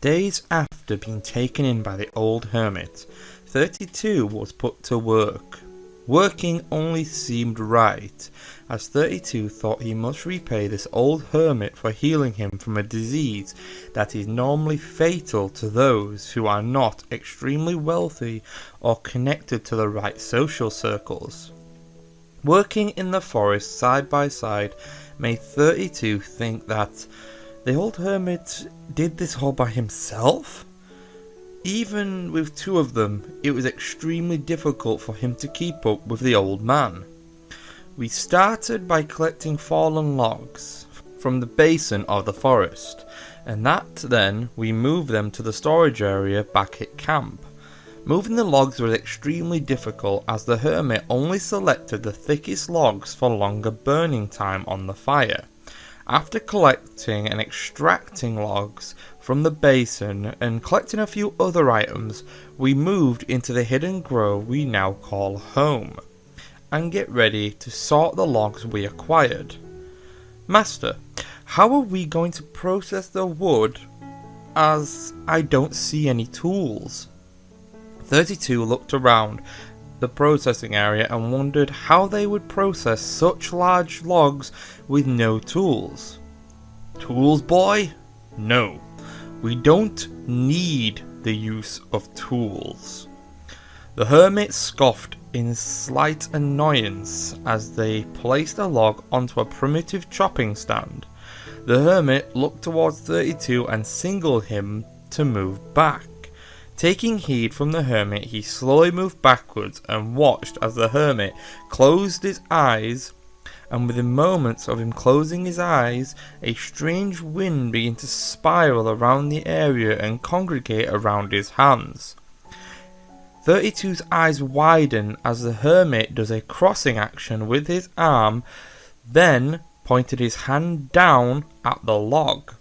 Days after being taken in by the old hermit, 32 was put to work. Working only seemed right, as 32 thought he must repay this old hermit for healing him from a disease that is normally fatal to those who are not extremely wealthy or connected to the right social circles. Working in the forest side by side made 32 think that the old hermit did this all by himself? Even with two of them, it was extremely difficult for him to keep up with the old man. We started by collecting fallen logs from the basin of the forest, and then we moved them to the storage area back at camp. Moving the logs was extremely difficult as the hermit only selected the thickest logs for longer burning time on the fire. After collecting and extracting logs from the basin and collecting a few other items, we moved into the hidden grove we now call home, and get ready to sort the logs we acquired. Master, how are we going to process the wood, as I don't see any tools? 32 looked around the processing area and wondered how they would process such large logs with no tools. Tools, boy? No, we don't need the use of tools. The hermit scoffed in slight annoyance as they placed a log onto a primitive chopping stand. The hermit looked towards 32 and signaled him to move back. Taking heed from the hermit, he slowly moved backwards and watched as the hermit closed his eyes, and within moments of him closing his eyes, a strange wind began to spiral around the area and congregate around his hands. 32's eyes widen as the hermit does a crossing action with his arm, then pointed his hand down at the log.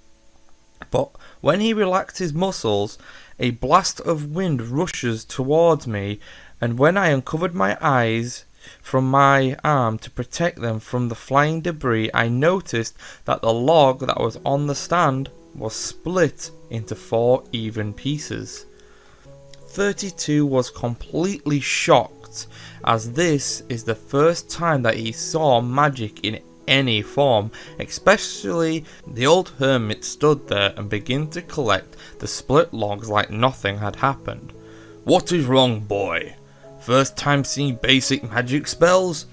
But when he relaxed his muscles, a blast of wind rushes towards me, and when I uncovered my eyes from my arm to protect them from the flying debris, I noticed that the log that was on the stand was split into 4 even pieces. 32 was completely shocked, as this is the first time that he saw magic in any form. Especially the old hermit stood there and began to collect the split logs like nothing had happened. What is wrong, boy? First time seeing basic magic spells?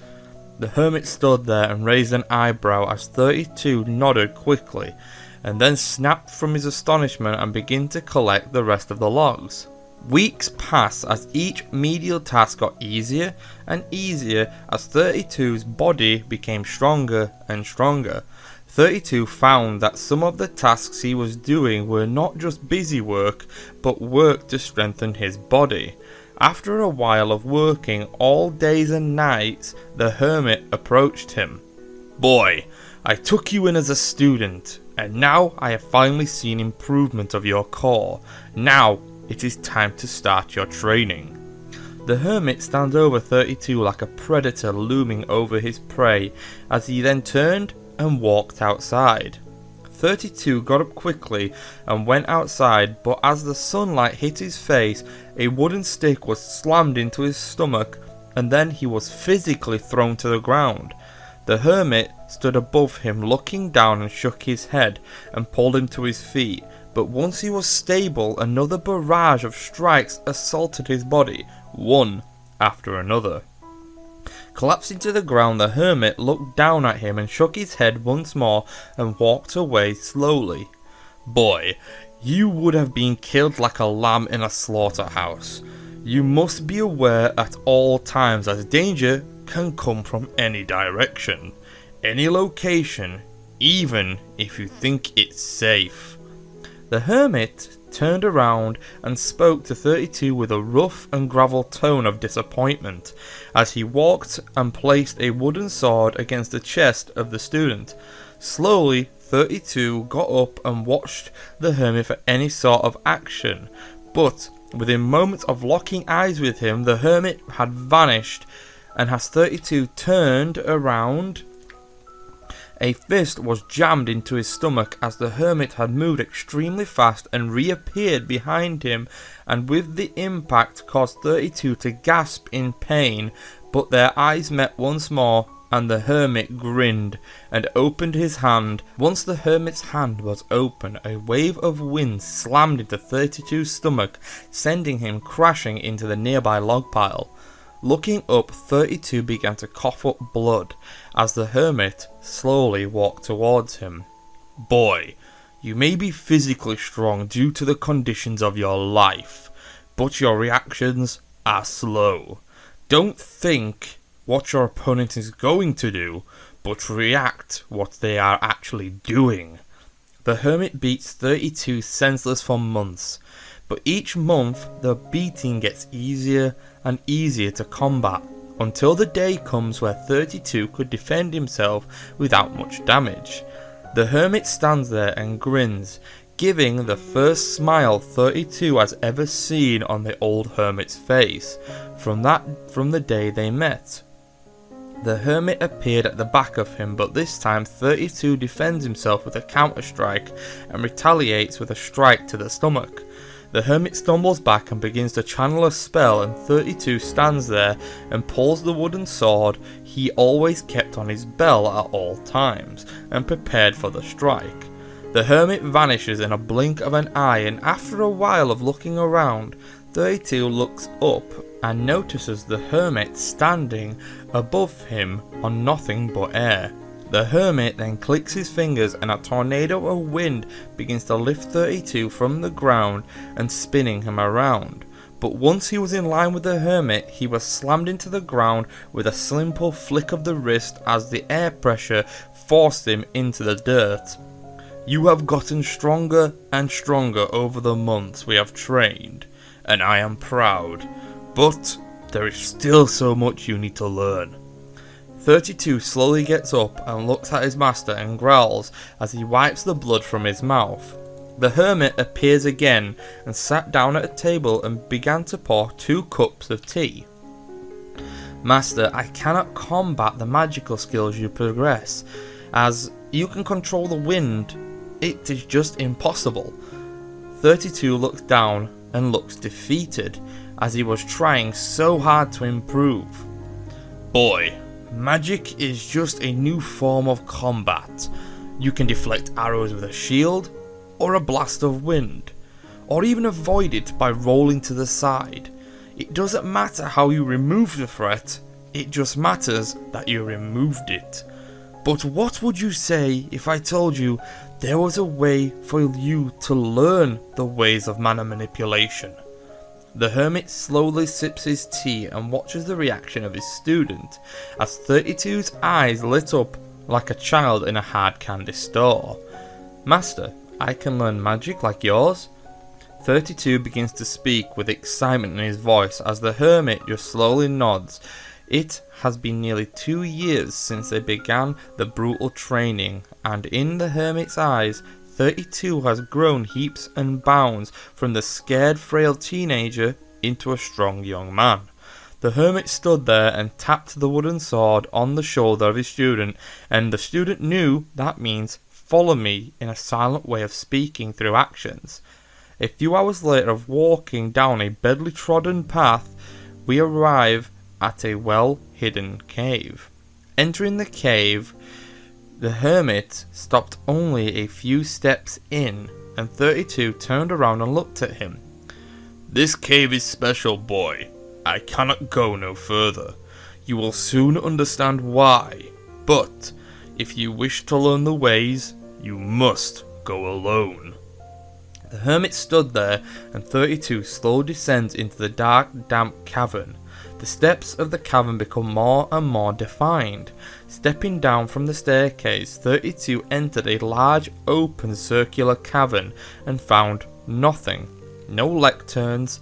The hermit stood there and raised an eyebrow as 32 nodded quickly, and then snapped from his astonishment and began to collect the rest of the logs. Weeks passed as each medial task got easier and easier as 32's body became stronger and stronger. 32 found that some of the tasks he was doing were not just busy work, but work to strengthen his body. After a while of working all days and nights, the hermit approached him. Boy, I took you in as a student, and now I have finally seen improvement of your core. Now it is time to start your training. The hermit stands over 32 like a predator looming over his prey, as he then turned and walked outside. 32 got up quickly and went outside, but as the sunlight hit his face, a wooden stick was slammed into his stomach, and then he was physically thrown to the ground. The hermit stood above him, looking down, and shook his head and pulled him to his feet. But once he was stable, another barrage of strikes assaulted his body, one after another. Collapsing to the ground, the hermit looked down at him and shook his head once more and walked away slowly. Boy, you would have been killed like a lamb in a slaughterhouse. You must be aware at all times, as danger can come from any direction, any location, even if you think it's safe. The hermit turned around and spoke to 32 with a rough and gravel tone of disappointment, as he walked and placed a wooden sword against the chest of the student. Slowly, 32 got up and watched the hermit for any sort of action, but within moments of locking eyes with him, the hermit had vanished, and as 32 turned around, A fist was jammed into his stomach as the hermit had moved extremely fast and reappeared behind him, and with the impact caused 32 to gasp in pain, but their eyes met once more and the hermit grinned and opened his hand. Once the hermit's hand was open, a wave of wind slammed into 32's stomach, sending him crashing into the nearby log pile. Looking up, 32 began to cough up blood as the hermit slowly walked towards him. "Boy, you may be physically strong due to the conditions of your life, but your reactions are slow. Don't think what your opponent is going to do, but react what they are actually doing." The hermit beats 32 senseless for months, but each month the beating gets easier and easier to combat, until the day comes where 32 could defend himself without much damage. The hermit stands there and grins, giving the first smile 32 has ever seen on the old hermit's face from the day they met. The hermit appeared at the back of him, but this time 32 defends himself with a counter-strike and retaliates with a strike to the stomach. The hermit stumbles back and begins to channel a spell, and 32 stands there and pulls the wooden sword he always kept on his belt at all times, and prepared for the strike. The hermit vanishes in a blink of an eye, and after a while of looking around, 32 looks up and notices the hermit standing above him on nothing but air. The hermit then clicks his fingers and a tornado of wind begins to lift 32 from the ground and spinning him around. But once he was in line with the hermit, he was slammed into the ground with a simple flick of the wrist as the air pressure forced him into the dirt. "You have gotten stronger and stronger over the months we have trained, and I am proud, but there is still so much you need to learn." 32 slowly gets up and looks at his master and growls as he wipes the blood from his mouth. The hermit appears again and sat down at a table and began to pour 2 cups of tea. "Master, I cannot combat the magical skills you possess, as you can control the wind. It is just impossible." 32 looks down and looks defeated, as he was trying so hard to improve. "Boy, magic is just a new form of combat. You can deflect arrows with a shield, or a blast of wind, or even avoid it by rolling to the side. It doesn't matter how you remove the threat, it just matters that you removed it. But what would you say if I told you there was a way for you to learn the ways of mana manipulation?" The hermit slowly sips his tea and watches the reaction of his student, as 32's eyes lit up like a child in a hard candy store. "Master, I can learn magic like yours?" 32 begins to speak with excitement in his voice as the hermit just slowly nods. It has been nearly 2 years since they began the brutal training, and in the hermit's eyes, 32 has grown heaps and bounds from the scared frail teenager into a strong young man. The hermit stood there and tapped the wooden sword on the shoulder of his student, and the student knew that means "follow me" in a silent way of speaking through actions. A few hours later of walking down a badly trodden path, we arrive at a well-hidden cave. Entering the cave, the hermit stopped only a few steps in, and 32 turned around and looked at him. "This cave is special, boy. I cannot go no further. You will soon understand why, but if you wish to learn the ways, you must go alone." The hermit stood there, and 32 slowly descends into the dark, damp cavern. The steps of the cavern become more and more defined. Stepping down from the staircase, 32 entered a large open circular cavern and found nothing. No lecterns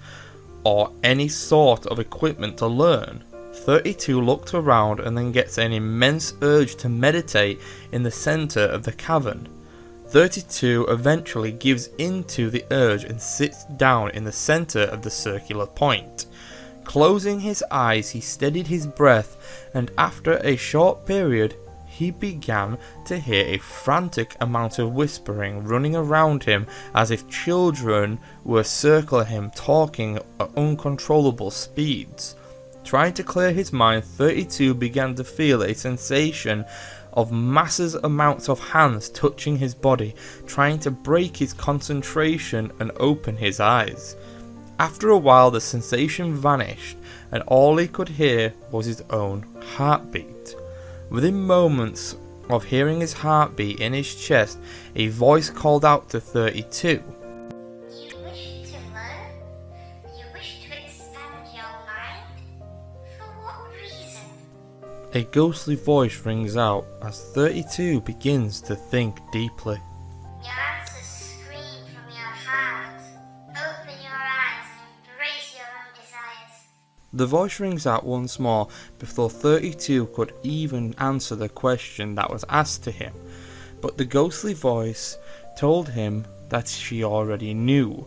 or any sort of equipment to learn. 32 looked around and then gets an immense urge to meditate in the center of the cavern. 32 eventually gives into the urge and sits down in the center of the circular point. Closing his eyes, he steadied his breath, and after a short period, he began to hear a frantic amount of whispering running around him, as if children were circling him, talking at uncontrollable speeds. Trying to clear his mind, 32 began to feel a sensation of massive amounts of hands touching his body, trying to break his concentration and open his eyes. After a while, the sensation vanished, and all he could hear was his own heartbeat. Within moments of hearing his heartbeat in his chest, a voice called out to 32. You wish to learn? You wish to expand your mind? For what reason? A ghostly voice rings out as 32 begins to think deeply. Your answers scream from your heart. Open your eyes and embrace your own desires. The voice rings out once more before 32 could even answer the question that was asked to him, but the ghostly voice told him that she already knew.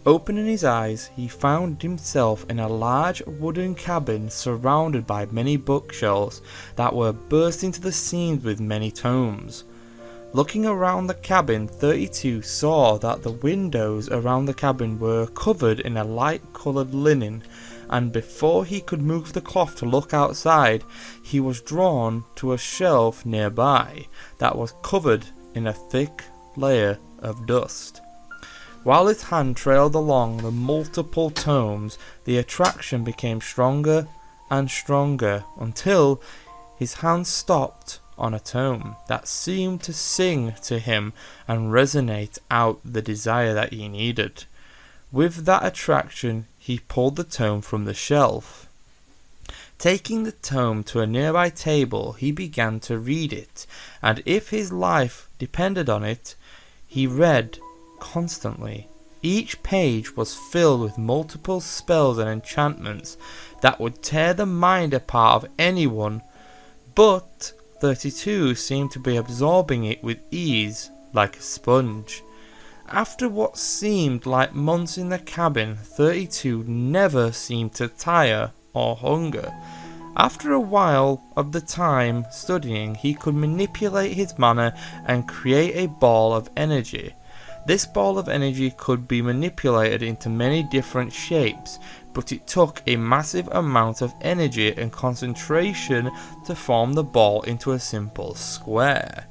Opening his eyes, he found himself in a large wooden cabin surrounded by many bookshelves that were bursting to the seams with many tomes. Looking around the cabin, 32 saw that the windows around the cabin were covered in a light-coloured linen, and before he could move the cloth to look outside, he was drawn to a shelf nearby that was covered in a thick layer of dust. While his hand trailed along the multiple tomes, the attraction became stronger and stronger until his hand stopped on a tome that seemed to sing to him and resonate out the desire that he needed. With that attraction, he pulled the tome from the shelf. Taking the tome to a nearby table, he began to read it, and if his life depended on it, he read constantly. Each page was filled with multiple spells and enchantments that would tear the mind apart of anyone, but 32 seemed to be absorbing it with ease like a sponge. After what seemed like months in the cabin, 32 never seemed to tire or hunger. After a while of the time studying, he could manipulate his mana and create a ball of energy. This ball of energy could be manipulated into many different shapes, but it took a massive amount of energy and concentration to form the ball into a simple square.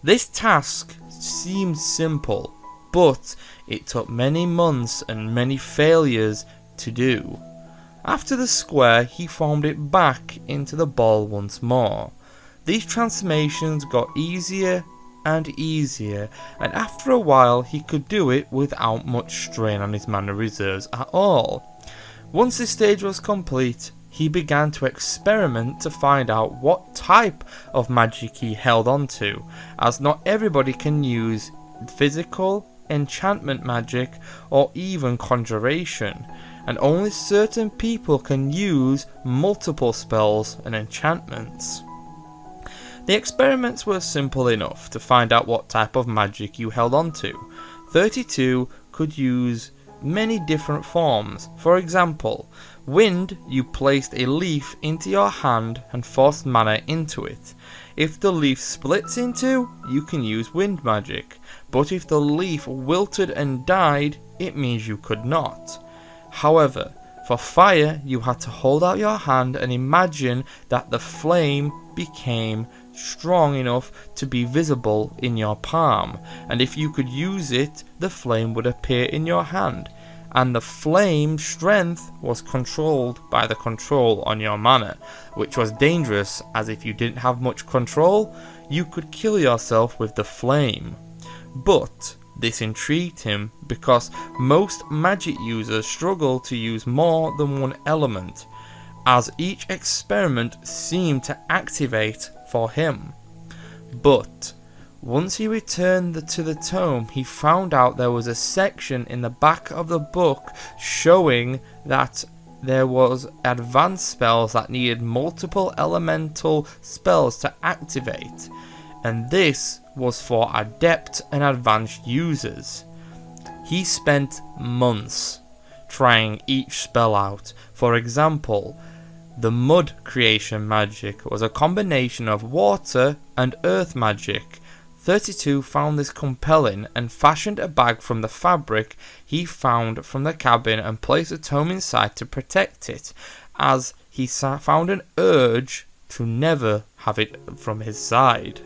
This task seemed simple, but it took many months and many failures to do. After the square, he formed it back into the ball once more. These transformations got easier and easier, and after a while he could do it without much strain on his mana reserves at all. Once this stage was complete, he began to experiment to find out what type of magic he held on to, as not everybody can use physical, enchantment magic, or even conjuration, and only certain people can use multiple spells and enchantments. The experiments were simple enough to find out what type of magic you held on to. 32 could use many different forms. For example, wind, you placed a leaf into your hand and forced mana into it. If the leaf splits in two, you can use wind magic, but if the leaf wilted and died, it means you could not. However, for fire, you had to hold out your hand and imagine that the flame became strong enough to be visible in your palm, and if you could use it, the flame would appear in your hand, and the flame strength was controlled by the control on your mana, which was dangerous, as if you didn't have much control, you could kill yourself with the flame. But this intrigued him because most magic users struggle to use more than one element, as each experiment seemed to activate for him. But once he returned to the tome, he found out there was a section in the back of the book showing that there was advanced spells that needed multiple elemental spells to activate, and this was for adept and advanced users. He spent months trying each spell out. For example, The mud creation magic was a combination of water and earth magic. 32 found this compelling and fashioned a bag from the fabric he found from the cabin and placed a tome inside to protect it, as he found an urge to never have it from his side.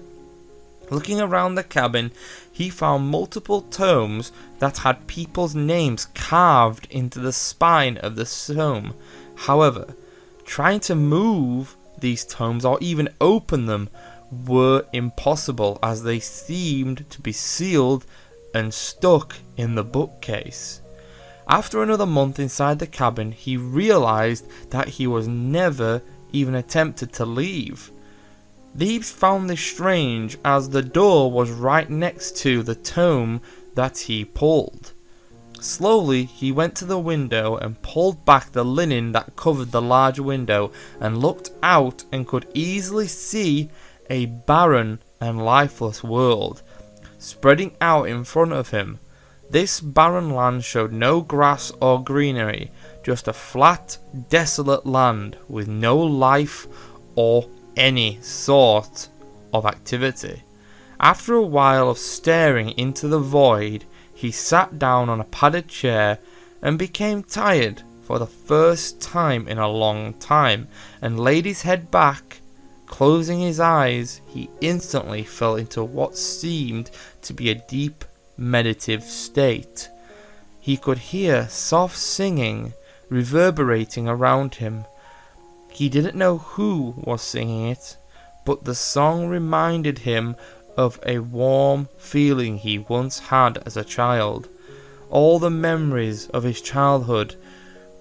Looking around the cabin, he found multiple tomes that had people's names carved into the spine of the tome. However, trying to move these tomes or even open them were impossible, as they seemed to be sealed and stuck in the bookcase. After another month inside the cabin, he realized that he was never even attempted to leave. Thebes found this strange, as the door was right next to the tome that he pulled. Slowly he went to the window and pulled back the linen that covered the large window and looked out and could easily see a barren and lifeless world spreading out in front of him. This barren land showed no grass or greenery, just a flat, desolate land with no life or any sort of activity. After a while of staring into the void, he sat down on a padded chair and became tired for the first time in a long time, and laid his head back. Closing his eyes, he instantly fell into what seemed to be a deep meditative state. He could hear soft singing reverberating around him. He didn't know who was singing it, but the song reminded him of a warm feeling he once had as a child. All the memories of his childhood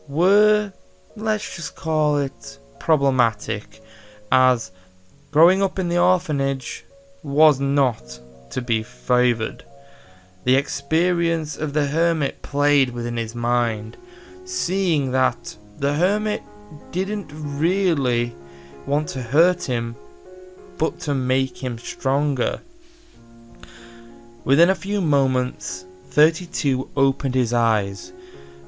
were, let's just call it, problematic, as growing up in the orphanage was not to be favoured. The experience of the hermit played within his mind, seeing that the hermit didn't really want to hurt him, but to make him stronger. Within a few moments, 32 opened his eyes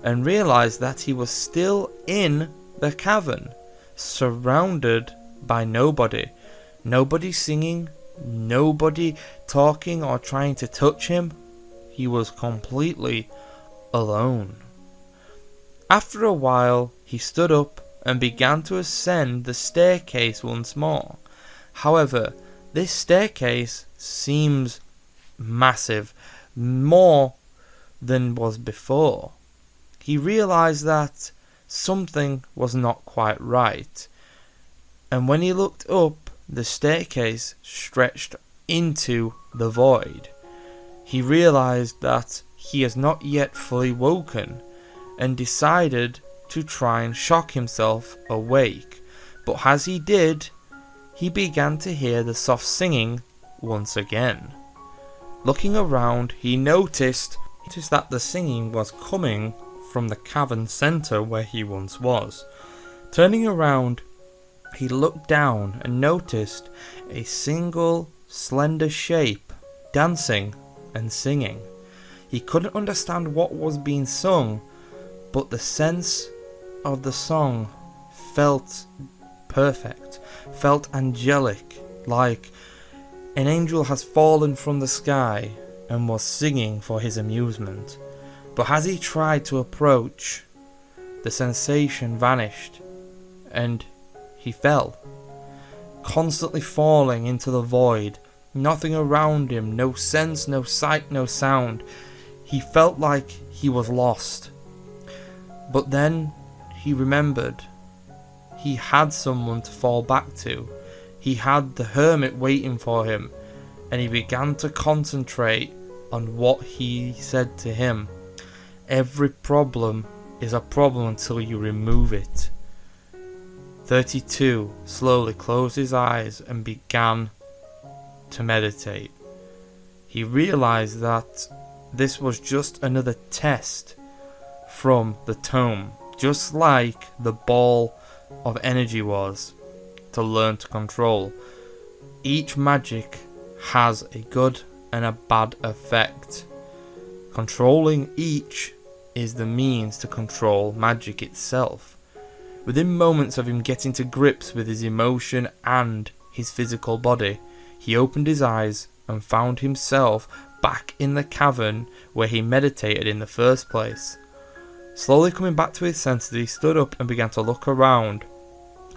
and realized that he was still in the cavern, surrounded by nobody. Nobody singing, nobody talking or trying to touch him. He was completely alone. After a while, he stood up and began to ascend the staircase once more. However, this staircase seems massive, more than was before. He realized that something was not quite right, and when he looked up, the staircase stretched into the void. He realized that he has not yet fully woken, and decided to try and shock himself awake. But as he did, he began to hear the soft singing once again. Looking around, he noticed that the singing was coming from the cavern centre where he once was. Turning around, he looked down and noticed a single slender shape dancing and singing. He couldn't understand what was being sung, but the sense of the song felt perfect, felt angelic, like an angel has fallen from the sky and was singing for his amusement. But as he tried to approach, the sensation vanished and he fell, constantly falling into the void. Nothing around him, no sense, no sight, no sound. He felt like he was lost. But then he remembered he had someone to fall back to. He had the hermit waiting for him, and he began to concentrate on what he said to him. Every problem is a problem until you remove it. 32 slowly closed his eyes and began to meditate. He realized that this was just another test from the tome, just like the ball of energy was, to learn to control. Each magic has a good and a bad effect. Controlling each is the means to control magic itself. Within moments of him getting to grips with his emotion and his physical body, he opened his eyes and found himself back in the cavern where he meditated in the first place. Slowly coming back to his senses, he stood up and began to look around,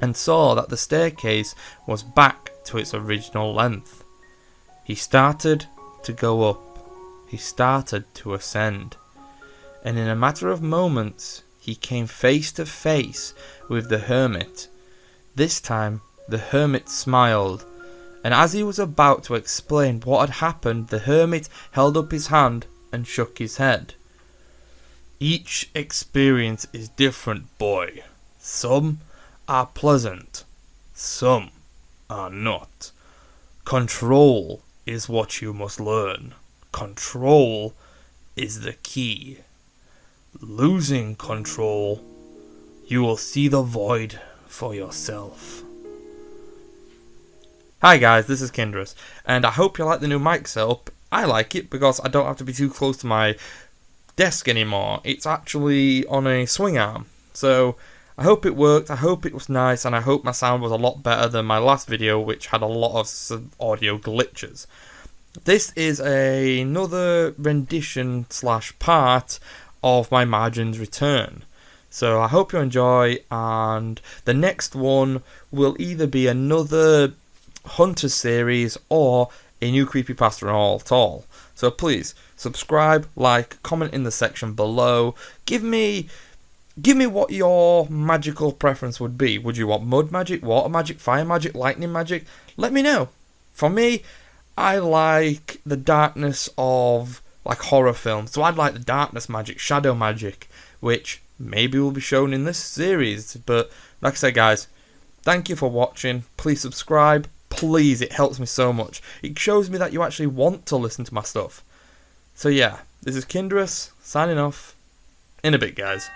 and saw that the staircase was back to its original length. He started to go up. He started to ascend. And in a matter of moments, he came face to face with the hermit. This time, the hermit smiled, and as he was about to explain what had happened, the hermit held up his hand and shook his head. Each experience is different, boy. Some are pleasant, some are not. Control is what you must learn. Control is the key. Losing control, you will see the void for yourself. Hi guys, this is Kindarous, and I hope you like the new mic setup. I like it because I don't have to be too close to my desk anymore. It's actually on a swing arm, so I hope it worked, I hope it was nice, and I hope my sound was a lot better than my last video, which had a lot of audio glitches. This is another rendition / part of my Majjin's return. So I hope you enjoy, and the next one will either be another Hunter series or a new creepypasta at all. So please subscribe, like, comment in the section below. Give me what your magical preference would be. Would you want mud magic, water magic, fire magic, lightning magic? Let me know. For me, I like the darkness of like horror films. So I'd like the darkness magic, shadow magic, which maybe will be shown in this series. But like I said, guys, thank you for watching. Please subscribe. Please, it helps me so much. It shows me that you actually want to listen to my stuff. So yeah, this is Kindarous, signing off. In a bit, guys.